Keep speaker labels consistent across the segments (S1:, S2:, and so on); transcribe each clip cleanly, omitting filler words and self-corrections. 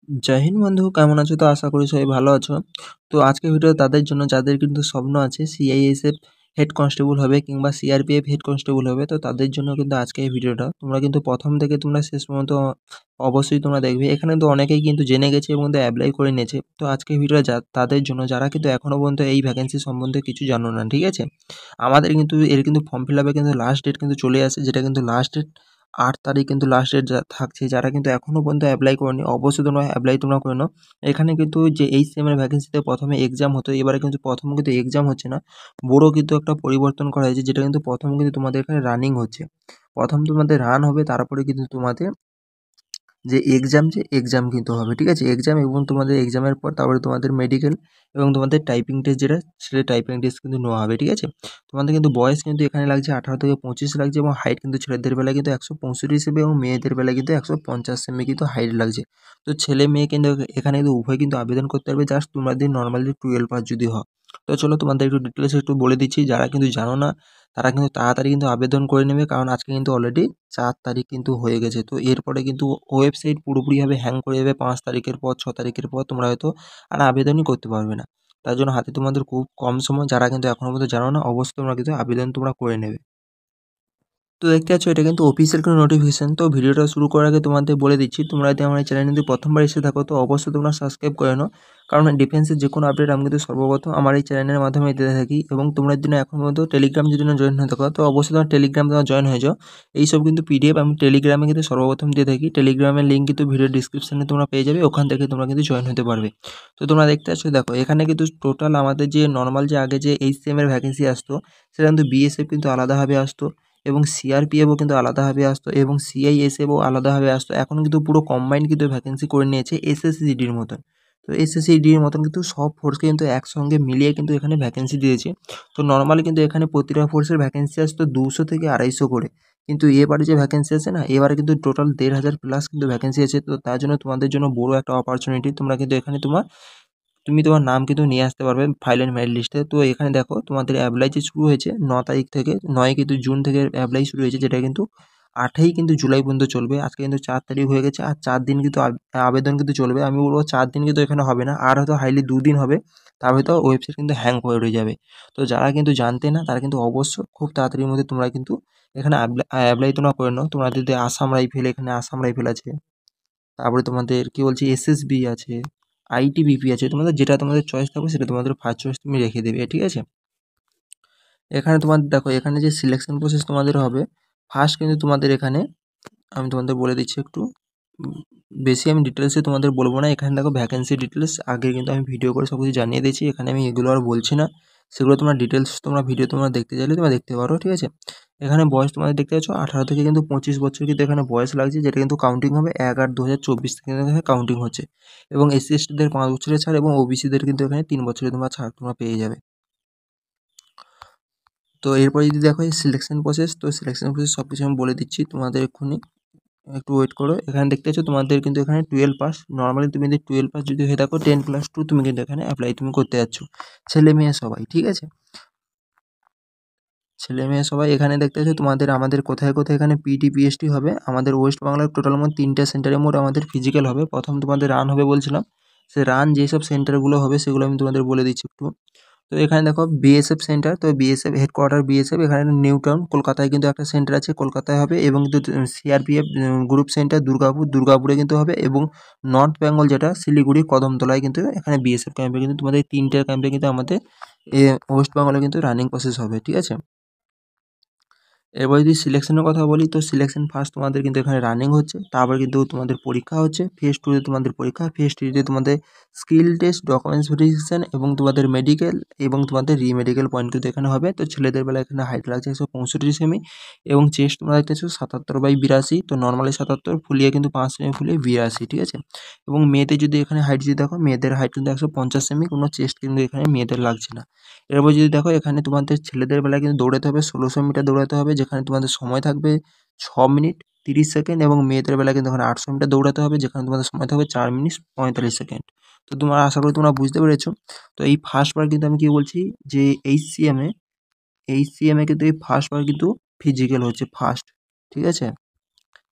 S1: জয় হিন্দ বন্ধু, কেমন আছো? তো আশা করি সবাই ভালো আছো। তো আজকের ভিডিও তাদের জন্য যাদের কিন্তু স্বপ্ন আছে সিআইএসএফ হেড কনস্টেবল হবে কিংবা সিআরপিএফ হেড কনস্টেবল হবে। তো তাদের জন্য কিন্তু আজকে এই ভিডিওটা তোমরা কিন্তু প্রথম থেকে তোমরা শেষ পর্যন্ত অবশ্যই তোমরা দেখবে। এখানে তো অনেকেই কিন্তু জেনে গেছে এবং অ্যাপ্লাই করে নিয়েছে। তো আজকের ভিডিওটা তাদের জন্য যারা কিন্তু এখনো পর্যন্ত এই ভ্যাকেন্সি সম্বন্ধে কিছু জানো না, ঠিক আছে? আমাদের কিন্তু এর কিন্তু ফর্ম ফিল আপে কিন্তু লাস্ট ডেট কিন্তু চলে আসে, যেটা কিন্তু লাস্ট ডেট ৮ তারিখ কিন্তু লাস্ট ডেট থাকছে। যারা কিন্তু এখনো পর্যন্ত অ্যাপ্লাই করেনি অবশ্যই তোমরা অ্যাপ্লাই তোমরা করে নাও। এখানে কিন্তু যে এইচসিএম এর ভ্যাকেন্সিতে প্রথমে এক্সাম হতো, এবারে কিন্তু প্রথম কিন্তু এক্সাম হচ্ছে না। বড় কিন্তু একটা পরিবর্তন করা হয়েছে, যেটা কিন্তু প্রথম কিন্তু তোমাদের এখানে রানিং হচ্ছে। প্রথম তোমাদের রান হবে, তারপরে কিন্তু তোমাদের যে এক্সাম কিন্তু হবে, ঠিক আছে? এক্সাম এবং তোমাদের এক্সামের পর তারপরে তোমাদের মেডিকেল এবং তোমাদের টাইপিং টেস্ট, যেটা সেটা টাইপিং টেস্ট কিন্তু নেওয়া হবে, ঠিক আছে? তোমাদের কিন্তু বয়স কিন্তু এখানে লাগছে 18 থেকে 25 লাগছে এবং হাইট কিন্তু ছেলেদের বেলায় কিন্তু 165 সেমি এবং মেয়েদের বেলায় কিন্তু 150 সেমি কিন্তু হাইট লাগছে। তো ছেলে মেয়ে কিন্তু এখানে কিন্তু উভয় কিন্তু আবেদন করতে পারবে, জাস্ট তোমাদের নর্মালি 12 পাস যদি হয়। তো চলো তোমাদের একটু ডিটেলস একটু বলে দিচ্ছি, যারা কিন্তু জানো না তারা কিন্তু তাড়াতাড়ি কিন্তু আবেদন করে নেবে, কারণ আজকে কিন্তু অলরেডি 4 তারিখ কিন্তু হয়ে গেছে। তো এরপরে কিন্তু ওয়েবসাইট পুরোপুরিভাবে হ্যাং করে যাবে 5 তারিখের পর, 6 তারিখের পর তোমরা হয়তো আর আবেদনই করতে পারবে না। তার জন্য হাতে তোমাদের খুব কম সময়, যারা কিন্তু এখনো পর্যন্ত জানো না অবশ্যই তোমরা কিন্তু আবেদন তোমরা করে নেবে। তো দেখতে পাচ্ছ এটা কিন্তু অফিসিয়াল কোনো নোটিফিকেশন। তো ভিডিওটা শুরু করার আগে তোমাদের বলে দিচ্ছি, তোমরা যদি আমার এই চ্যানেলে যদি প্রথমবার এসে থাকো তো অবশ্যই তোমরা সাবস্ক্রাইব করে নাও, কারণ ডিফেন্সের যে কোনো আপডেট আমি কিন্তু সর্বপ্রথম আমার এই চ্যানেলের মাধ্যমে দিতে থাকি। এবং তোমরা যদি না এখন পর্যন্ত টেলিগ্রাম যদি না জয়েন হয়ে থাকো তো অবশ্যই তোমার টেলিগ্রাম তোমার জয়েন হয়ে যাও। এইসব কিন্তু পিডিএফ আমি টেলিগ্রামে কিন্তু সর্বপ্রথম দিয়ে থাকি। টেলিগ্রামের লিঙ্ক কিন্তু ভিডিও ডিসক্রিপশনে তোমরা পেয়ে যাবে, ওখান থেকে তোমরা কিন্তু জয়েন হতে পারবে। তো তোমরা দেখতে পাচ্ছ, দেখো এখানে কিন্তু টোটাল আমাদের যে নর্মাল যে আগে যে এইচসিএম এর ভ্যাকেন্সি আসতো, সেটা কিন্তু বিএসএফ কিন্তু আলাদাভাবে আসতো এবং সিআরপিএফও কিন্তু আলাদাভাবে আসতো এবং সিআইএসএফও আলাদাভাবে আসতো। এখন কিন্তু পুরো কম্বাইন্ড কিন্তু ভ্যাকেন্সি করে নিয়েছে এসএসসিডির মতন। তো এসএসসিডির মতন কিন্তু সব ফোর্সকে কিন্তু একসঙ্গে মিলিয়ে কিন্তু এখানে ভ্যাকেন্সি দিয়েছে। তো নর্মালি কিন্তু এখানে প্রতিটা ফোর্সের ভ্যাকেন্সি আসতো 200 থেকে 250 করে, কিন্তু এবারে যে ভ্যাকেন্সি আছে না, এবারে কিন্তু টোটাল 1500 প্লাস কিন্তু ভ্যাকেন্সি আছে। তো তার জন্য তোমাদের জন্য বড় একটা অপরচুনিটি, তোমরা কিন্তু এখানে তুমি তোমার নাম কিন্তু নিয়ে আসতে পারবে ফাইল অ্যান্ড মেরিট লিস্টে। তো এখানে দেখো তোমাদের অ্যাপ্লাই যে শুরু হয়েছে 9 তারিখ থেকে, 9 কিন্তু জুন থেকে অ্যাপ্লাই শুরু হয়েছে, যেটা কিন্তু 8ই কিন্তু জুলাই পর্যন্ত চলবে। আজকে কিন্তু 4 তারিখ হয়ে গেছে, আর 4 দিন কিন্তু আবেদন কিন্তু চলবে। আমি বলবো 4 দিন কিন্তু এখানে হবে না, আর হয়তো হাইলি 2 দিন হবে, তার হয়তো ওয়েবসাইট কিন্তু হ্যাং হয়ে রয়ে যাবে। তো যারা কিন্তু জানতে না তারা কিন্তু অবশ্য খুব তাড়াতাড়ির মধ্যে তোমরা কিন্তু এখানে অ্যাপ্লাই তোমরা করে নাও। তোমরা যদি আসাম রাইফেল, এখানে আসাম রাইফেল আছে, তারপরে তোমাদের কি বলছি এসএসবি আছে, আইটিবিপি আছে, তোমাদের যেটা তোমাদের চয়েস থাকবে সেটা তোমাদের ফার্স্ট চয়েস তুমি রেখে দেবে, ঠিক আছে? এখানে তোমাদের দেখো এখানে যে সিলেকশন প্রসেস তোমাদের হবে, ফার্স্ট কিন্তু তোমাদের এখানে আমি তোমাদের বলে দিচ্ছি একটু, উম, বেশি আমি ডিটেলসে তোমাদের বলবো না। এখানে দেখো ভ্যাকেন্সি ডিটেলস আগে কিন্তু আমি ভিডিও করে সব কিছু জানিয়ে দিয়েছি, এখানে আমি এগুলো আর বলছি না। সেগুলো তোমরা ডিটেলস তোমরা ভিডিও তোমরা দেখতে চাইলে তোমরা দেখতে পারো, ঠিক আছে? এখানে বয়স তোমাদের দেখতে পাচ্ছ 18 থেকে কিন্তু 25 বছর কিন্তু এখানে বয়স লাগছে, যেটা কিন্তু কাউন্টিং হবে 1/8/2024 থেকে কিন্তু এখানে কাউন্টিং হচ্ছে। এবং এসসি এসটিদের 5 বছরের ছাড় এবং ওবিসিদের কিন্তু এখানে 3 বছরের তোমরা ছাড় তোমরা পেয়ে যাবে। তো এরপরে যদি দেখো এই সিলেকশন প্রসেস, তো সিলেকশন প্রসেস সব কিছু আমি বলে দিচ্ছি তোমাদের এক্ষুনি, একটু ওয়েট করো। এখানে দেখতে পাচ্ছ তোমাদের কিন্তু এখানে 12 পাস, নর্মালি তুমি যদি 12 পাস যদি হয়ে থাকো 10+2 তুমি কিন্তু এখানে অ্যাপ্লাই তুমি করতে যাচ্ছ, ছেলে মেয়ে সবাই, ঠিক আছে? ছেলে মেয়ে সবাই এখানে দেখতে পাচ্ছ তোমাদের আমাদের কোথায় কোথায় এখানে পিটি পিএসটি হবে। আমাদের ওয়েস্ট বাংলার টোটাল মোট 3টে সেন্টারে মোট আমাদের ফিজিক্যাল হবে। প্রথম তোমাদের রান হবে বলছিলাম, সে রান যেসব সেন্টারগুলো হবে সেগুলো আমি তোমাদের বলে দিচ্ছি একটু। তো এখানে দেখো বিএসএফ সেন্টার, তো বিএসএফ হেডকোয়ার্টার বিএসএফ এখানে নিউ টাউন কলকাতায় কিন্তু একটা সেন্টার আছে, কলকাতায় হবে। এবং কিন্তু সিআরপিএফ গ্রুপ সেন্টার দুর্গাপুরে কিন্তু হবে। এবং নর্থ বেঙ্গল যেটা শিলিগুড়ি কদমতলায় কিন্তু এখানে বিএসএফ ক্যাম্পে কিন্তু তোমাদের 3টে ক্যাম্পে কিন্তু আমাদের ওয়েস্ট বেঙ্গলে কিন্তু রানিং প্রসেস হবে, ঠিক আছে? এবার যদি সিলেকশনের কথা বলি, তো সিলেকশন ফার্স্ট তোমাদের কিন্তু এখানে রানিং হচ্ছে, তারপর কিন্তু তোমাদের পরীক্ষা হচ্ছে। ফেজ 2 তোমাদের পরীক্ষা, ফেজ 3 তোমাদের স্কিল টেস্ট, ডকুমেন্টস ভেরিফিকেশন এবং তোমাদের মেডিকেল এবং তোমাদের রিমেডিকেল পয়েন্ট কিন্তু এখানে হবে। তো ছেলেদের বেলা এখানে হাইট লাগছে 165 সেমি এবং চেস্ট তোমরা দেখতেছো 77/82, তো নর্মালি 77, ফুলিয়ে কিন্তু 5 সেমি ফুলিয়ে 82, ঠিক আছে? এবং মেয়েদের যদি এখানে হাইট যদি দেখো, মেয়েদের হাইট কিন্তু 150 সেমি, কোনো চেস্ট কিন্তু এখানে মেয়েদের লাগছে না। এরপর যদি দেখো এখানে তোমাদের ছেলেদের বেলায় কিন্তু দৌড়াতে হবে 1600 মিটার দৌড়াতে হবে, যেখানে তোমাদের সময় থাকবে 6 মিনিট 30 সেকেন্ড। এবং মেয়েদের বেলায় কিন্তু এখানে 800 মিটার দৌড়াতে হবে, যেখানে তোমাদের সময় থাকবে 4 মিনিট 45 সেকেন্ড। তো তোমরা আশা করি তোমরা বুঝতে পেরেছো। তো এই ফার্স্ট বার কিন্তু আমি কি বলছি যে এইচসিএম এ কিন্তু এই ফার্স্ট বার কিন্তু ফিজিক্যাল হচ্ছে ফার্স্ট, ঠিক আছে?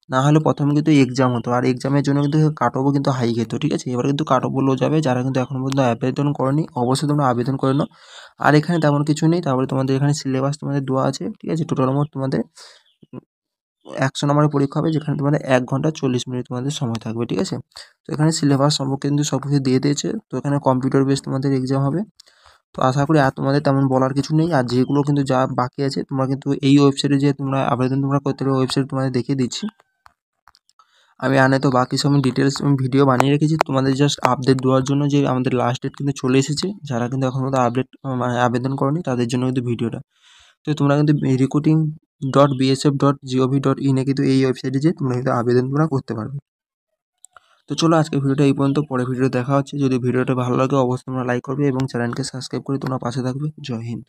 S1: না হলে প্রথমে কিন্তু এক্সাম হতো, আর এক্সামের জন্য কিন্তু কাট অফও কিন্তু হাই খেত, ঠিক আছে। এবার কিন্তু কাট অফ লো যাবে, যারা কিন্তু এখনো পর্যন্ত আবেদন করেনি অবশ্যই তোমরা আবেদন করে নাও। আর এখানে তেমন কিছু নেই। তারপরে তোমাদের এখানে সিলেবাস তোমাদের দেওয়া আছে, ঠিক আছে। টোটাল মোট তোমাদের 100 নম্বরের পরীক্ষা হবে, যেখানে তোমাদের 1 ঘন্টা 40 মিনিট তোমাদের সময় থাকবে, ঠিক আছে। তো এখানে সিলেবাস সম্পর্কে কিন্তু সব কিছু দিয়ে দিয়েছে। তো এখানে কম্পিউটার বেস তোমাদের এক্সাম হবে। তো আশা করি আর তোমাদের তেমন বলার কিছু নেই। আর যেগুলো কিন্তু যা বাকি আছে তোমরা কিন্তু এই ওয়েবসাইটে যে তোমরা আবেদন তোমরা করতে পারো, ওয়েবসাইট তোমাদের দেখিয়ে দিচ্ছি। আমি তো বাকি সব ডিটেলস ভিডিও বানিয়ে রেখেছি তোমাদের জাস্ট আপডেট দেওয়ার জন্য, যে আমাদের লাস্ট ডেট কিন্তু চলে এসেছে। যারা কিন্তু এখন পর্যন্ত আপডেট মানে আবেদন করনি তাদের জন্য কিন্তু ভিডিওটা। তো তোমরা কিন্তু recruiting.bsf.gov.in কিন্তু এই ওয়েবসাইটে যে তোমরা কিন্তু আবেদন তোমরা করতে পারবে। তো চলো আজকে ভিডিওটা এই পর্যন্ত, পরে ভিডিও দেখা হচ্ছে। যদি ভিডিওটা ভালো লাগে অবশ্যই তোমরা লাইক করবে এবং চ্যানেলকে সাবস্ক্রাইব করে তোমরা পাশে থাকবে। জয় হিন্দ।